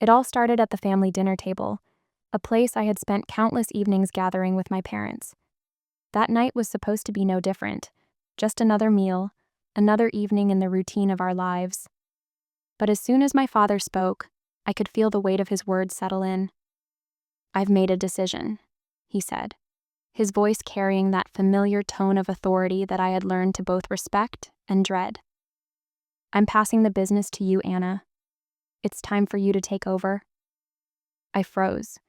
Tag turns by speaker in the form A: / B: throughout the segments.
A: It all started at the family dinner table, a place I had spent countless evenings gathering with my parents. That night was supposed to be no different, just another meal, another evening in the routine of our lives. But as soon as my father spoke, I could feel the weight of his words settle in. "I've made a decision," he said, his voice carrying that familiar tone of authority that I had learned to both respect and dread. "I'm passing the business to you, Anna. It's time for you to take over." I froze.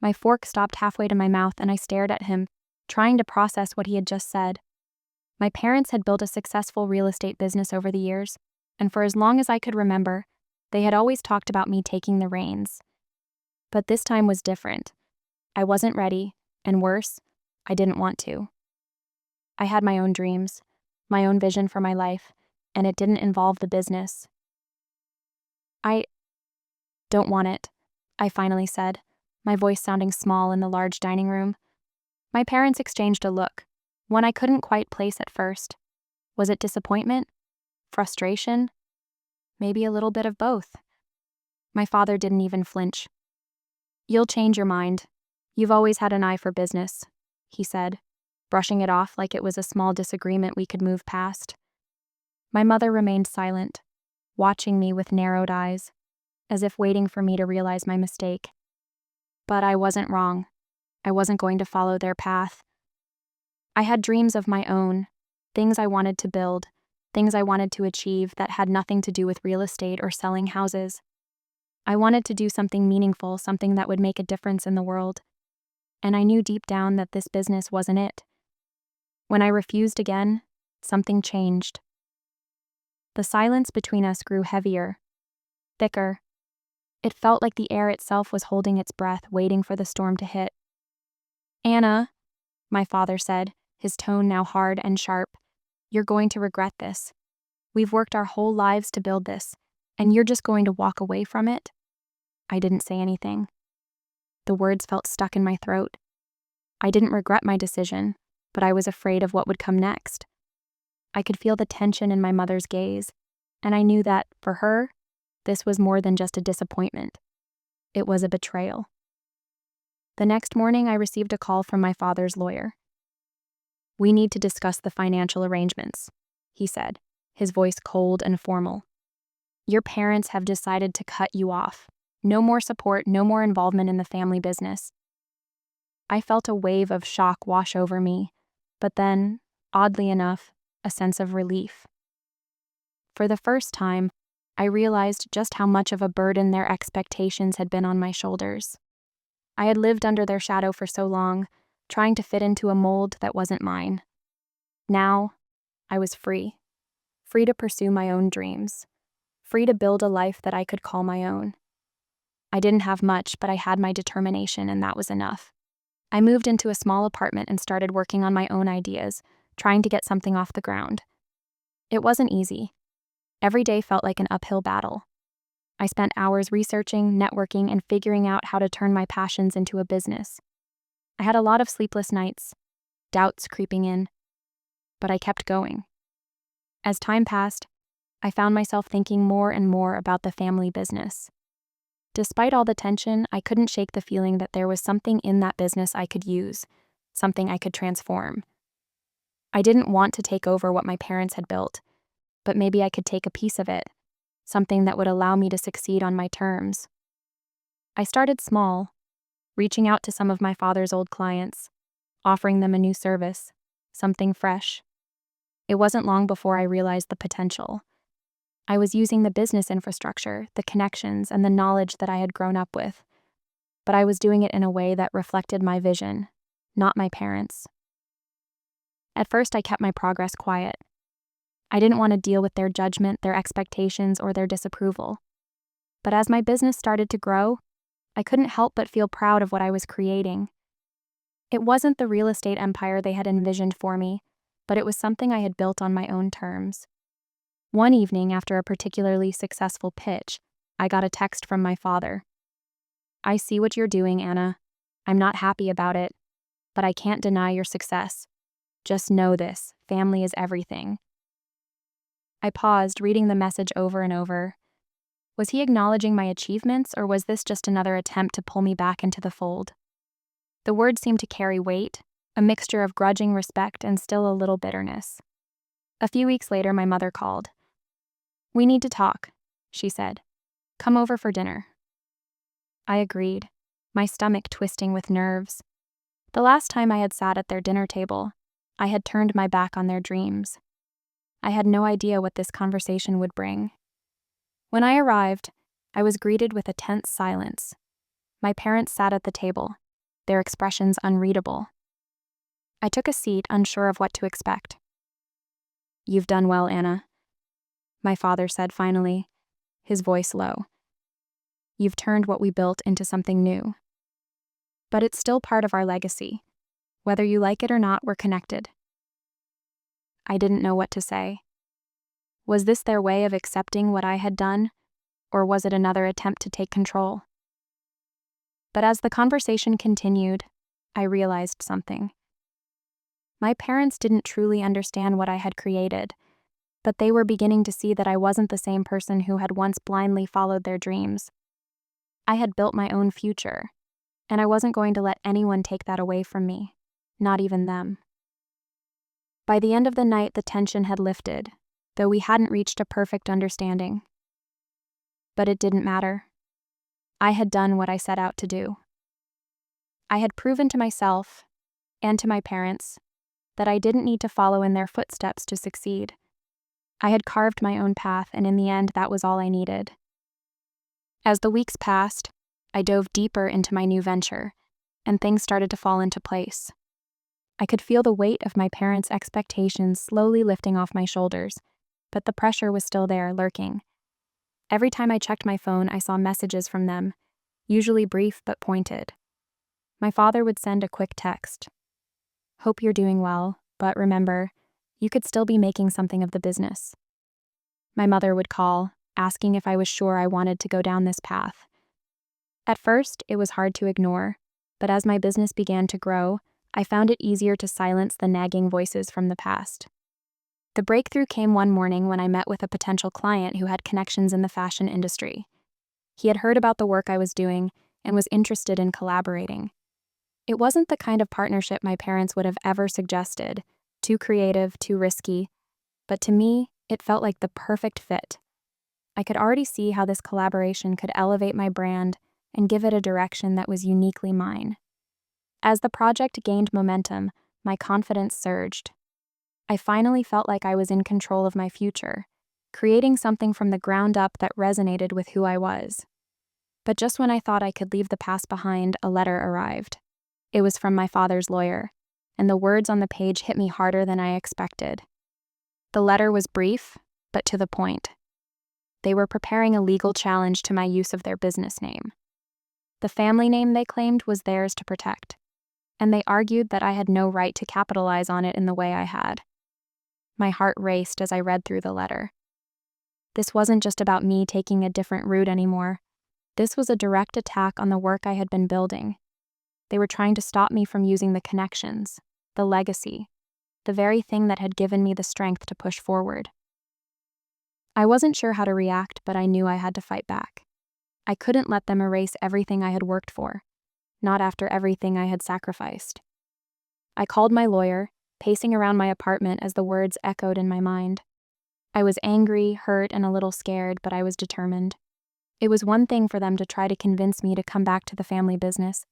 A: My fork stopped halfway to my mouth and I stared at him, trying to process what he had just said. My parents had built a successful real estate business over the years, and for as long as I could remember, they had always talked about me taking the reins. But this time was different. I wasn't ready, and worse, I didn't want to. I had my own dreams, my own vision for my life, and it didn't involve the business. "I don't want it," I finally said, my voice sounding small in the large dining room. My parents exchanged a look, one I couldn't quite place at first. Was it disappointment? Frustration? Maybe a little bit of both. My father didn't even flinch. "You'll change your mind. You've always had an eye for business," he said, brushing it off like it was a small disagreement we could move past. My mother remained silent, watching me with narrowed eyes, as if waiting for me to realize my mistake. But I wasn't wrong. I wasn't going to follow their path. I had dreams of my own, things I wanted to build, things I wanted to achieve that had nothing to do with real estate or selling houses. I wanted to do something meaningful, something that would make a difference in the world. And I knew deep down that this business wasn't it. When I refused again, something changed. The silence between us grew heavier, thicker. It felt like the air itself was holding its breath, waiting for the storm to hit. "Anna," my father said, his tone now hard and sharp, "you're going to regret this. We've worked our whole lives to build this, and you're just going to walk away from it?" I didn't say anything. The words felt stuck in my throat. I didn't regret my decision, but I was afraid of what would come next. I could feel the tension in my mother's gaze, and I knew that, for her, this was more than just a disappointment. It was a betrayal. The next morning, I received a call from my father's lawyer. "We need to discuss the financial arrangements," he said, his voice cold and formal. "Your parents have decided to cut you off. No more support, no more involvement in the family business." I felt a wave of shock wash over me, but then, oddly enough, a sense of relief. For the first time, I realized just how much of a burden their expectations had been on my shoulders. I had lived under their shadow for so long, trying to fit into a mold that wasn't mine. Now, I was free. Free to pursue my own dreams. Free to build a life that I could call my own. I didn't have much, but I had my determination, and that was enough. I moved into a small apartment and started working on my own ideas, trying to get something off the ground. It wasn't easy. Every day felt like an uphill battle. I spent hours researching, networking, and figuring out how to turn my passions into a business. I had a lot of sleepless nights, doubts creeping in, but I kept going. As time passed, I found myself thinking more and more about the family business. Despite all the tension, I couldn't shake the feeling that there was something in that business I could use, something I could transform. I didn't want to take over what my parents had built, but maybe I could take a piece of it, something that would allow me to succeed on my terms. I started small, reaching out to some of my father's old clients, offering them a new service, something fresh. It wasn't long before I realized the potential. I was using the business infrastructure, the connections, and the knowledge that I had grown up with, but I was doing it in a way that reflected my vision, not my parents'. At first, I kept my progress quiet. I didn't want to deal with their judgment, their expectations, or their disapproval. But as my business started to grow, I couldn't help but feel proud of what I was creating. It wasn't the real estate empire they had envisioned for me, but it was something I had built on my own terms. One evening, after a particularly successful pitch, I got a text from my father. "I see what you're doing, Anna. I'm not happy about it, but I can't deny your success. Just know this, family is everything." I paused, reading the message over and over. Was he acknowledging my achievements, or was this just another attempt to pull me back into the fold? The words seemed to carry weight, a mixture of grudging respect and still a little bitterness. A few weeks later, my mother called. "We need to talk," she said. "Come over for dinner." I agreed, my stomach twisting with nerves. The last time I had sat at their dinner table, I had turned my back on their dreams. I had no idea what this conversation would bring. When I arrived, I was greeted with a tense silence. My parents sat at the table, their expressions unreadable. I took a seat, unsure of what to expect. "You've done well, Anna," my father said finally, his voice low. "You've turned what we built into something new. But it's still part of our legacy. Whether you like it or not, we're connected." I didn't know what to say. Was this their way of accepting what I had done, or was it another attempt to take control? But as the conversation continued, I realized something. My parents didn't truly understand what I had created, but they were beginning to see that I wasn't the same person who had once blindly followed their dreams. I had built my own future, and I wasn't going to let anyone take that away from me, not even them. By the end of the night, the tension had lifted, though we hadn't reached a perfect understanding. But it didn't matter. I had done what I set out to do. I had proven to myself, and to my parents, that I didn't need to follow in their footsteps to succeed. I had carved my own path, and in the end, that was all I needed. As the weeks passed, I dove deeper into my new venture, and things started to fall into place. I could feel the weight of my parents' expectations slowly lifting off my shoulders, but the pressure was still there, lurking. Every time I checked my phone, I saw messages from them, usually brief but pointed. My father would send a quick text. "Hope you're doing well, but remember, you could still be making something of the business." My mother would call, asking if I was sure I wanted to go down this path. At first, it was hard to ignore, but as my business began to grow, I found it easier to silence the nagging voices from the past. The breakthrough came one morning when I met with a potential client who had connections in the fashion industry. He had heard about the work I was doing and was interested in collaborating. It wasn't the kind of partnership my parents would have ever suggested, too creative, too risky, but to me, it felt like the perfect fit. I could already see how this collaboration could elevate my brand and give it a direction that was uniquely mine. As the project gained momentum, my confidence surged. I finally felt like I was in control of my future, creating something from the ground up that resonated with who I was. But just when I thought I could leave the past behind, a letter arrived. It was from my father's lawyer, and the words on the page hit me harder than I expected. The letter was brief, but to the point. They were preparing a legal challenge to my use of their business name. The family name they claimed was theirs to protect, and they argued that I had no right to capitalize on it in the way I had. My heart raced as I read through the letter. This wasn't just about me taking a different route anymore. This was a direct attack on the work I had been building. They were trying to stop me from using the connections, the legacy, the very thing that had given me the strength to push forward. I wasn't sure how to react, but I knew I had to fight back. I couldn't let them erase everything I had worked for, not after everything I had sacrificed. I called my lawyer, pacing around my apartment as the words echoed in my mind. I was angry, hurt, and a little scared, but I was determined. It was one thing for them to try to convince me to come back to the family business,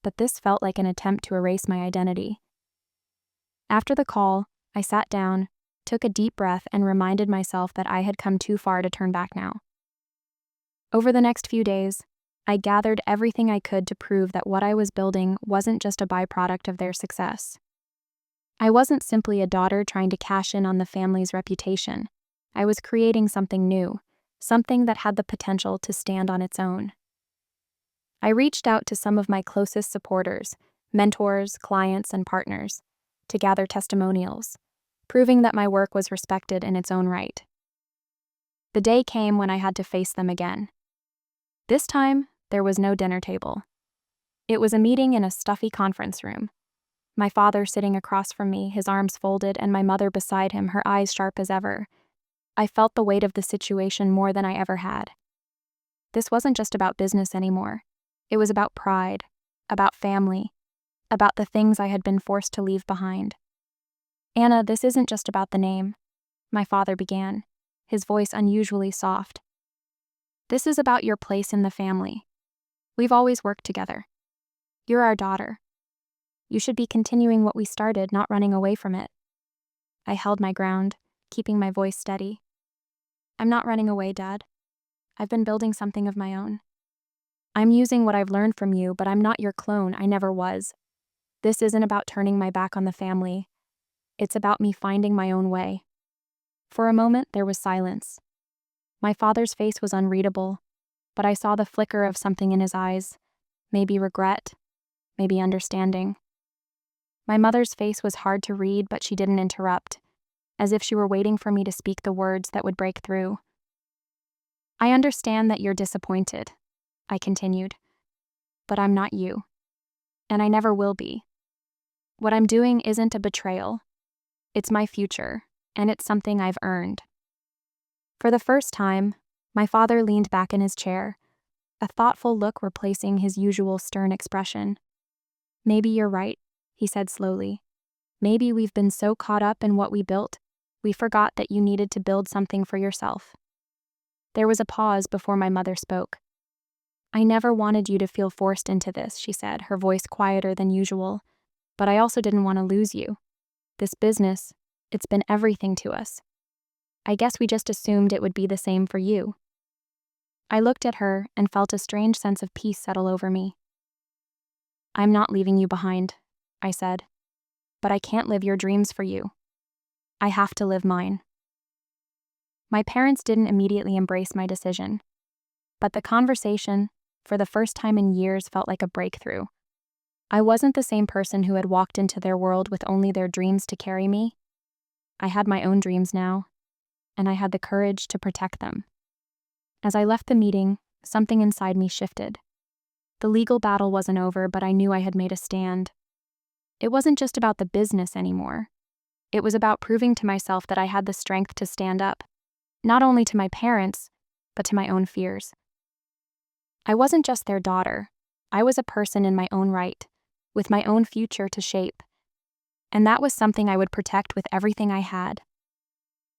A: but this felt like an attempt to erase my identity. After the call, I sat down, took a deep breath, and reminded myself that I had come too far to turn back now. Over the next few days, I gathered everything I could to prove that what I was building wasn't just a byproduct of their success. I wasn't simply a daughter trying to cash in on the family's reputation. I was creating something new, something that had the potential to stand on its own. I reached out to some of my closest supporters, mentors, clients, and partners, to gather testimonials, proving that my work was respected in its own right. The day came when I had to face them again. This time, there was no dinner table. It was a meeting in a stuffy conference room. My father sitting across from me, his arms folded, and my mother beside him, her eyes sharp as ever. I felt the weight of the situation more than I ever had. This wasn't just about business anymore. It was about pride, about family, about the things I had been forced to leave behind. Anna, this isn't just about the name, my father began, his voice unusually soft. This is about your place in the family. We've always worked together. You're our daughter. You should be continuing what we started, not running away from it. I held my ground, keeping my voice steady. I'm not running away, Dad. I've been building something of my own. I'm using what I've learned from you, but I'm not your clone. I never was. This isn't about turning my back on the family. It's about me finding my own way. For a moment, there was silence. My father's face was unreadable, but I saw the flicker of something in his eyes. Maybe regret, maybe understanding. My mother's face was hard to read, but she didn't interrupt, as if she were waiting for me to speak the words that would break through. I understand that you're disappointed, I continued, but I'm not you, and I never will be. What I'm doing isn't a betrayal. It's my future, and it's something I've earned. For the first time, my father leaned back in his chair, a thoughtful look replacing his usual stern expression. Maybe you're right, he said slowly. Maybe we've been so caught up in what we built, we forgot that you needed to build something for yourself. There was a pause before my mother spoke. I never wanted you to feel forced into this, she said, her voice quieter than usual. But I also didn't want to lose you. This business, it's been everything to us. I guess we just assumed it would be the same for you. I looked at her and felt a strange sense of peace settle over me. I'm not leaving you behind, I said. But I can't live your dreams for you. I have to live mine. My parents didn't immediately embrace my decision. But the conversation, for the first time in years, felt like a breakthrough. I wasn't the same person who had walked into their world with only their dreams to carry me. I had my own dreams now, and I had the courage to protect them. As I left the meeting, something inside me shifted. The legal battle wasn't over, but I knew I had made a stand. It wasn't just about the business anymore. It was about proving to myself that I had the strength to stand up, not only to my parents, but to my own fears. I wasn't just their daughter. I was a person in my own right, with my own future to shape. And that was something I would protect with everything I had.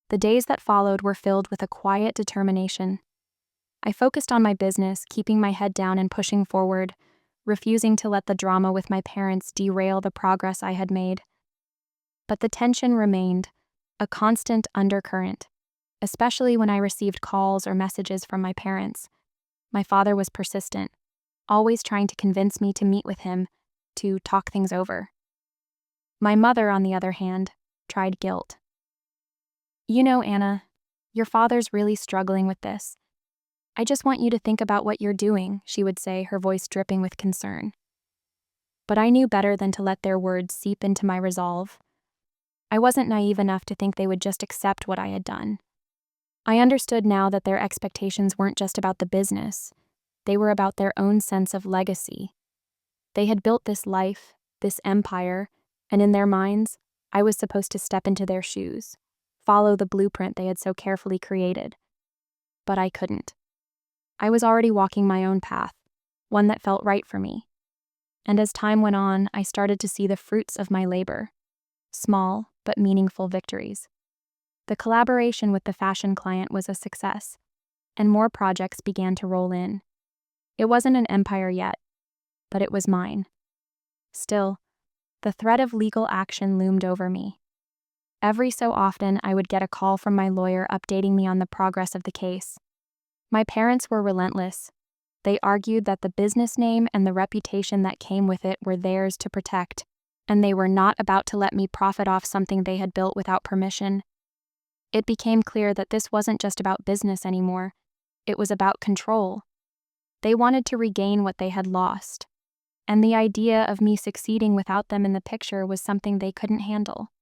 A: The days that followed were filled with a quiet determination. I focused on my business, keeping my head down and pushing forward, refusing to let the drama with my parents derail the progress I had made. But the tension remained, a constant undercurrent, especially when I received calls or messages from my parents. My father was persistent, always trying to convince me to meet with him, to talk things over. My mother, on the other hand, tried guilt. You know, Anna, your father's really struggling with this. I just want you to think about what you're doing, she would say, her voice dripping with concern. But I knew better than to let their words seep into my resolve. I wasn't naive enough to think they would just accept what I had done. I understood now that their expectations weren't just about the business. They were about their own sense of legacy. They had built this life, this empire, and in their minds, I was supposed to step into their shoes, follow the blueprint they had so carefully created. But I couldn't. I was already walking my own path, one that felt right for me. And as time went on, I started to see the fruits of my labor. Small, but meaningful victories. The collaboration with the fashion client was a success, and more projects began to roll in. It wasn't an empire yet, but it was mine. Still, the threat of legal action loomed over me. Every so often, I would get a call from my lawyer updating me on the progress of the case. My parents were relentless. They argued that the business name and the reputation that came with it were theirs to protect, and they were not about to let me profit off something they had built without permission. It became clear that this wasn't just about business anymore. It was about control. They wanted to regain what they had lost, and the idea of me succeeding without them in the picture was something they couldn't handle.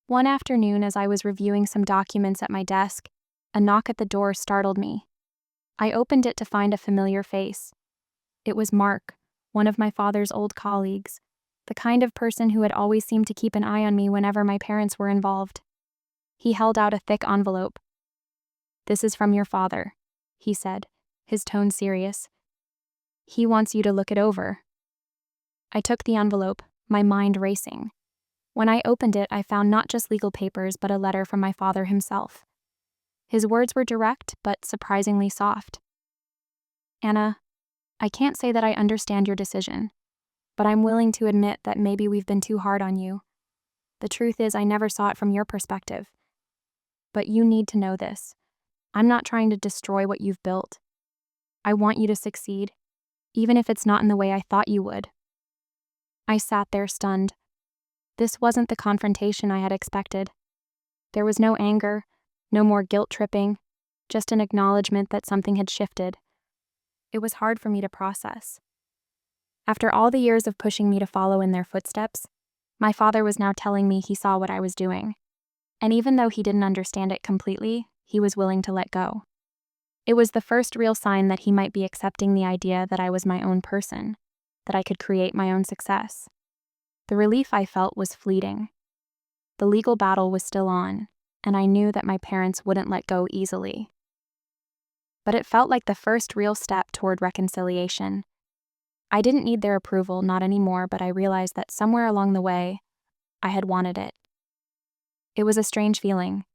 A: One afternoon, as I was reviewing some documents at my desk, a knock at the door startled me. I opened it to find a familiar face. It was Mark, one of my father's old colleagues, the kind of person who had always seemed to keep an eye on me whenever my parents were involved. He held out a thick envelope. "This is from your father," he said, his tone serious. "He wants you to look it over." I took the envelope, my mind racing. When I opened it, I found not just legal papers, but a letter from my father himself. His words were direct, but surprisingly soft. "Anna, I can't say that I understand your decision, but I'm willing to admit that maybe we've been too hard on you. The truth is, I never saw it from your perspective. But you need to know this. I'm not trying to destroy what you've built. I want you to succeed, even if it's not in the way I thought you would." I sat there stunned. This wasn't the confrontation I had expected. There was no anger, no more guilt tripping, just an acknowledgement that something had shifted. It was hard for me to process. After all the years of pushing me to follow in their footsteps, my father was now telling me he saw what I was doing. And even though he didn't understand it completely, he was willing to let go. It was the first real sign that he might be accepting the idea that I was my own person, that I could create my own success. The relief I felt was fleeting. The legal battle was still on, and I knew that my parents wouldn't let go easily. But it felt like the first real step toward reconciliation. I didn't need their approval, not anymore, but I realized that somewhere along the way, I had wanted it. It was a strange feeling,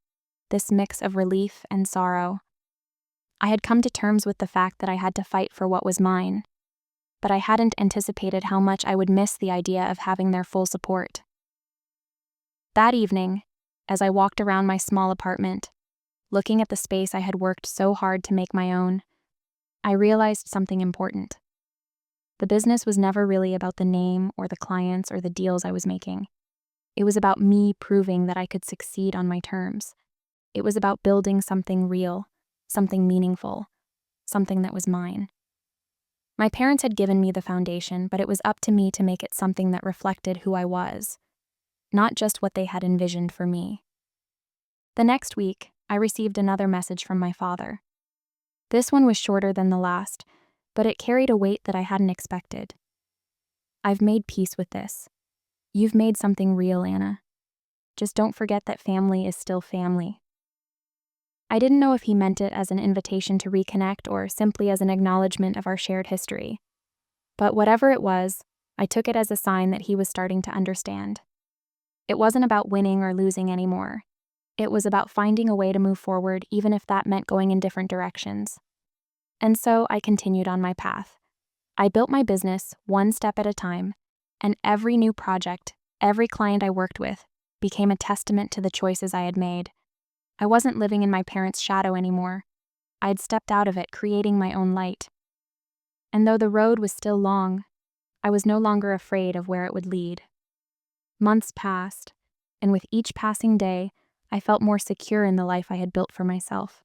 A: this mix of relief and sorrow. I had come to terms with the fact that I had to fight for what was mine, but I hadn't anticipated how much I would miss the idea of having their full support. That evening, as I walked around my small apartment, looking at the space I had worked so hard to make my own, I realized something important. The business was never really about the name or the clients or the deals I was making. It was about me proving that I could succeed on my terms. It was about building something real, something meaningful, something that was mine. My parents had given me the foundation, but it was up to me to make it something that reflected who I was, not just what they had envisioned for me. The next week, I received another message from my father. This one was shorter than the last, but it carried a weight that I hadn't expected. "I've made peace with this. You've made something real, Anna. Just don't forget that family is still family." I didn't know if he meant it as an invitation to reconnect or simply as an acknowledgement of our shared history. But whatever it was, I took it as a sign that he was starting to understand. It wasn't about winning or losing anymore. It was about finding a way to move forward, even if that meant going in different directions. And so I continued on my path. I built my business one step at a time, and every new project, every client I worked with, became a testament to the choices I had made. I wasn't living in my parents' shadow anymore. I'd stepped out of it, creating my own light. And though the road was still long, I was no longer afraid of where it would lead. Months passed, and with each passing day, I felt more secure in the life I had built for myself.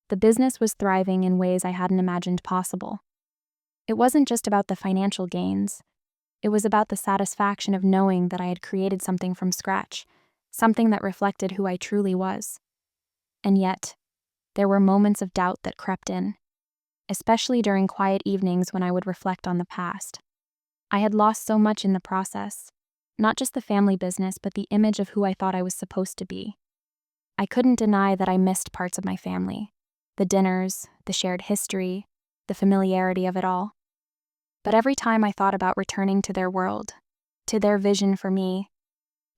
A: The business was thriving in ways I hadn't imagined possible. It wasn't just about the financial gains. It was about the satisfaction of knowing that I had created something from scratch, something that reflected who I truly was. And yet, there were moments of doubt that crept in, especially during quiet evenings when I would reflect on the past. I had lost so much in the process, not just the family business, but the image of who I thought I was supposed to be. I couldn't deny that I missed parts of my family, the dinners, the shared history, the familiarity of it all. But every time I thought about returning to their world, to their vision for me,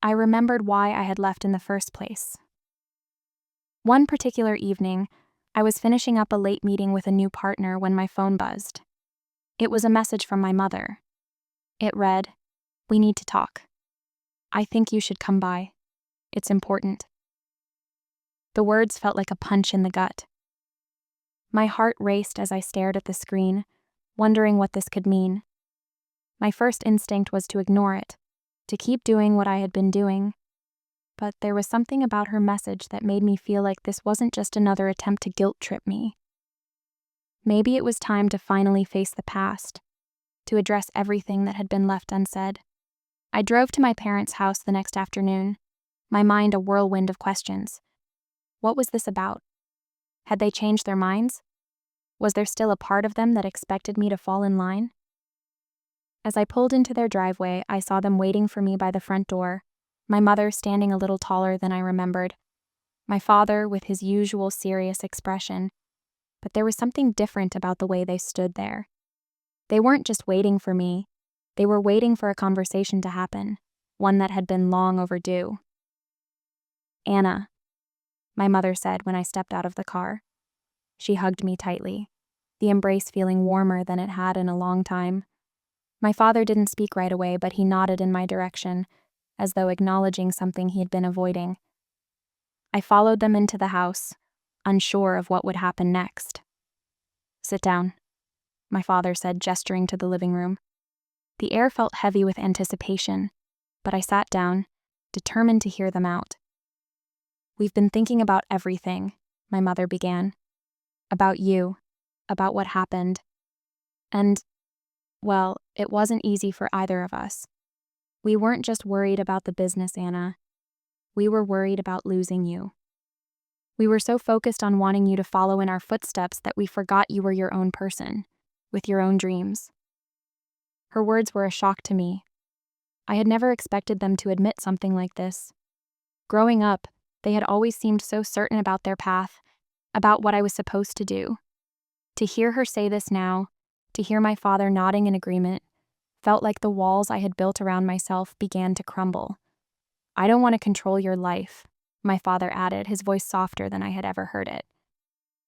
A: I remembered why I had left in the first place. One particular evening, I was finishing up a late meeting with a new partner when my phone buzzed. It was a message from my mother. It read, "We need to talk. I think you should come by. It's important." The words felt like a punch in the gut. My heart raced as I stared at the screen, wondering what this could mean. My first instinct was to ignore it, to keep doing what I had been doing. But there was something about her message that made me feel like this wasn't just another attempt to guilt trip me. Maybe it was time to finally face the past, to address everything that had been left unsaid. I drove to my parents' house the next afternoon, my mind a whirlwind of questions. What was this about? Had they changed their minds? Was there still a part of them that expected me to fall in line? As I pulled into their driveway, I saw them waiting for me by the front door, my mother standing a little taller than I remembered, my father with his usual serious expression, but there was something different about the way they stood there. They weren't just waiting for me, they were waiting for a conversation to happen, one that had been long overdue. "Anna," my mother said when I stepped out of the car. She hugged me tightly, the embrace feeling warmer than it had in a long time. My father didn't speak right away, but he nodded in my direction, as though acknowledging something he had been avoiding. I followed them into the house, unsure of what would happen next. "Sit down," my father said, gesturing to the living room. The air felt heavy with anticipation, but I sat down, determined to hear them out. "We've been thinking about everything," my mother began. "About you, about what happened. And, well, it wasn't easy for either of us. We weren't just worried about the business, Anna. We were worried about losing you. We were so focused on wanting you to follow in our footsteps that we forgot you were your own person, with your own dreams." Her words were a shock to me. I had never expected them to admit something like this. Growing up, they had always seemed so certain about their path, about what I was supposed to do. To hear her say this now, to hear my father nodding in agreement, felt like the walls I had built around myself began to crumble. "I don't want to control your life," my father added, his voice softer than I had ever heard it.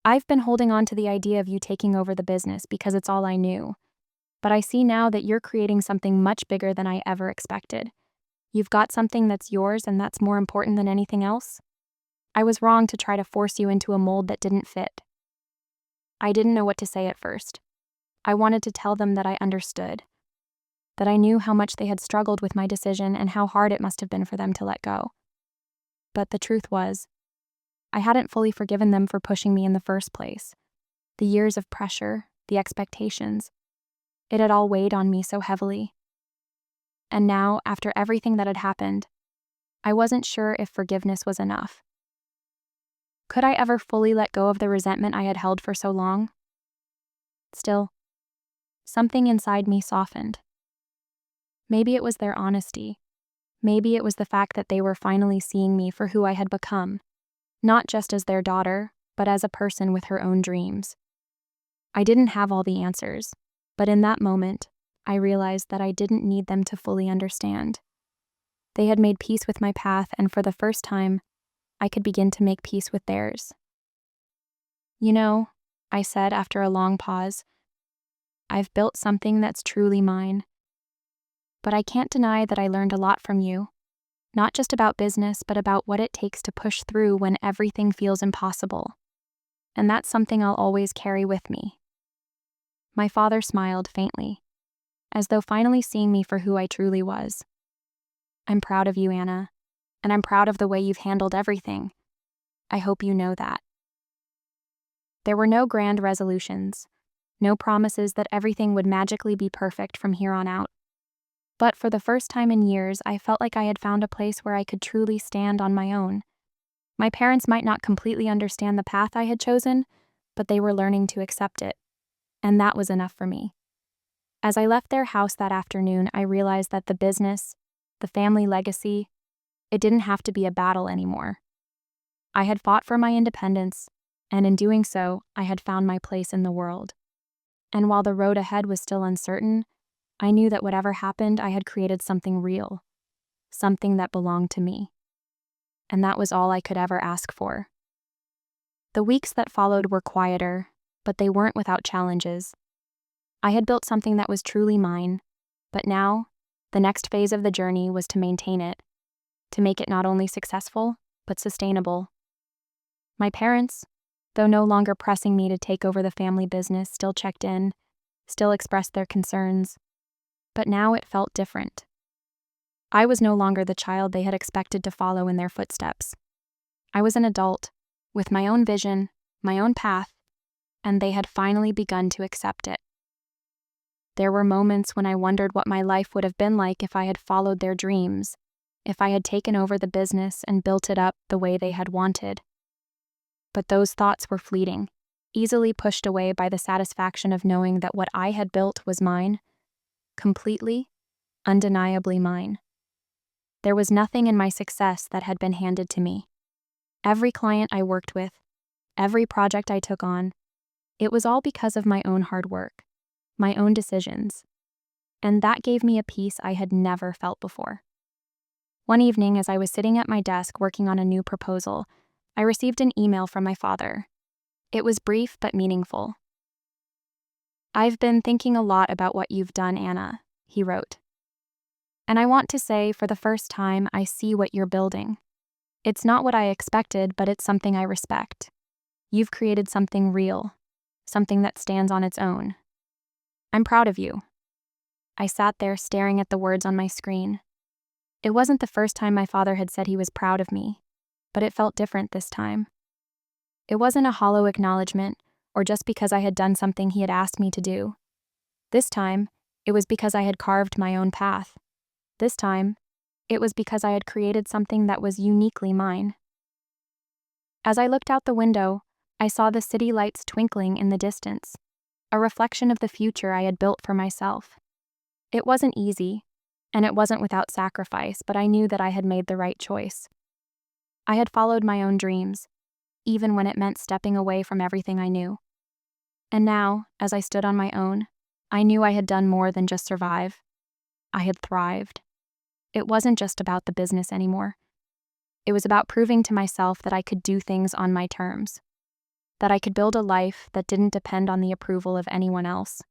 A: "I've been holding on to the idea of you taking over the business because it's all I knew. But I see now that you're creating something much bigger than I ever expected. You've got something that's yours, and that's more important than anything else. I was wrong to try to force you into a mold that didn't fit." I didn't know what to say at first. I wanted to tell them that I understood, that I knew how much they had struggled with my decision and how hard it must have been for them to let go. But the truth was, I hadn't fully forgiven them for pushing me in the first place. The years of pressure, the expectations, it had all weighed on me so heavily. And now, after everything that had happened, I wasn't sure if forgiveness was enough. Could I ever fully let go of the resentment I had held for so long? Still, something inside me softened. Maybe it was their honesty. Maybe it was the fact that they were finally seeing me for who I had become, not just as their daughter, but as a person with her own dreams. I didn't have all the answers, but in that moment, I realized that I didn't need them to fully understand. They had made peace with my path, and for the first time, I could begin to make peace with theirs. "You know," I said after a long pause, "I've built something that's truly mine. But I can't deny that I learned a lot from you, not just about business, but about what it takes to push through when everything feels impossible. And that's something I'll always carry with me." My father smiled faintly, as though finally seeing me for who I truly was. "I'm proud of you, Anna, and I'm proud of the way you've handled everything. I hope you know that." There were no grand resolutions, no promises that everything would magically be perfect from here on out. But for the first time in years, I felt like I had found a place where I could truly stand on my own. My parents might not completely understand the path I had chosen, but they were learning to accept it, and that was enough for me. As I left their house that afternoon, I realized that the business, the family legacy, it didn't have to be a battle anymore. I had fought for my independence, and in doing so, I had found my place in the world. And while the road ahead was still uncertain, I knew that whatever happened, I had created something real, something that belonged to me. And that was all I could ever ask for. The weeks that followed were quieter, but they weren't without challenges. I had built something that was truly mine, but now, the next phase of the journey was to maintain it, to make it not only successful, but sustainable. My parents, though no longer pressing me to take over the family business, still checked in, still expressed their concerns. But now it felt different. I was no longer the child they had expected to follow in their footsteps. I was an adult, with my own vision, my own path, and they had finally begun to accept it. There were moments when I wondered what my life would have been like if I had followed their dreams, if I had taken over the business and built it up the way they had wanted. But those thoughts were fleeting, easily pushed away by the satisfaction of knowing that what I had built was mine, completely, undeniably mine. There was nothing in my success that had been handed to me. Every client I worked with, every project I took on, It was all because of my own hard work, my own decisions, and that gave me a peace I had never felt before. One evening, as I was sitting at my desk working on a new proposal, I received an email from my father. It was brief but meaningful. "I've been thinking a lot about what you've done, Anna," he wrote. "And I want to say, for the first time, I see what you're building. It's not what I expected, but it's something I respect. You've created something real, something that stands on its own. I'm proud of you." I sat there staring at the words on my screen. It wasn't the first time my father had said he was proud of me, but it felt different this time. It wasn't a hollow acknowledgement, or just because I had done something he had asked me to do. This time, it was because I had carved my own path. This time, it was because I had created something that was uniquely mine. As I looked out the window, I saw the city lights twinkling in the distance, a reflection of the future I had built for myself. It wasn't easy, and it wasn't without sacrifice, but I knew that I had made the right choice. I had followed my own dreams, even when it meant stepping away from everything I knew. And now, as I stood on my own, I knew I had done more than just survive. I had thrived. It wasn't just about the business anymore. It was about proving to myself that I could do things on my terms, that I could build a life that didn't depend on the approval of anyone else.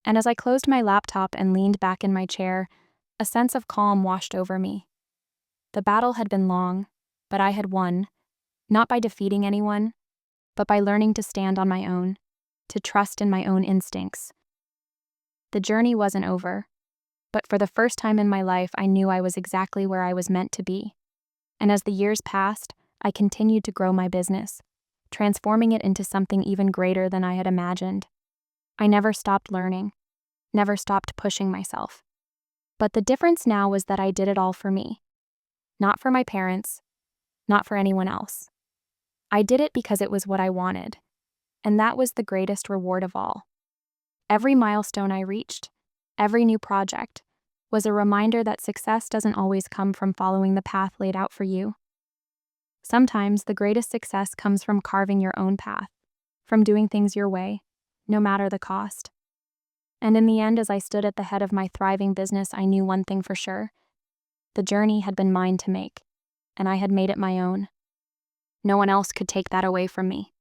A: And as I closed my laptop and leaned back in my chair, a sense of calm washed over me. The battle had been long, but I had won, not by defeating anyone, but by learning to stand on my own, to trust in my own instincts. The journey wasn't over, but for the first time in my life, I knew I was exactly where I was meant to be. And as the years passed, I continued to grow my business, transforming it into something even greater than I had imagined. I never stopped learning, never stopped pushing myself. But the difference now was that I did it all for me. Not for my parents, not for anyone else. I did it because it was what I wanted, and that was the greatest reward of all. Every milestone I reached, every new project, was a reminder that success doesn't always come from following the path laid out for you. Sometimes the greatest success comes from carving your own path, from doing things your way, no matter the cost. And in the end, as I stood at the head of my thriving business, I knew one thing for sure. The journey had been mine to make, and I had made it my own. No one else could take that away from me.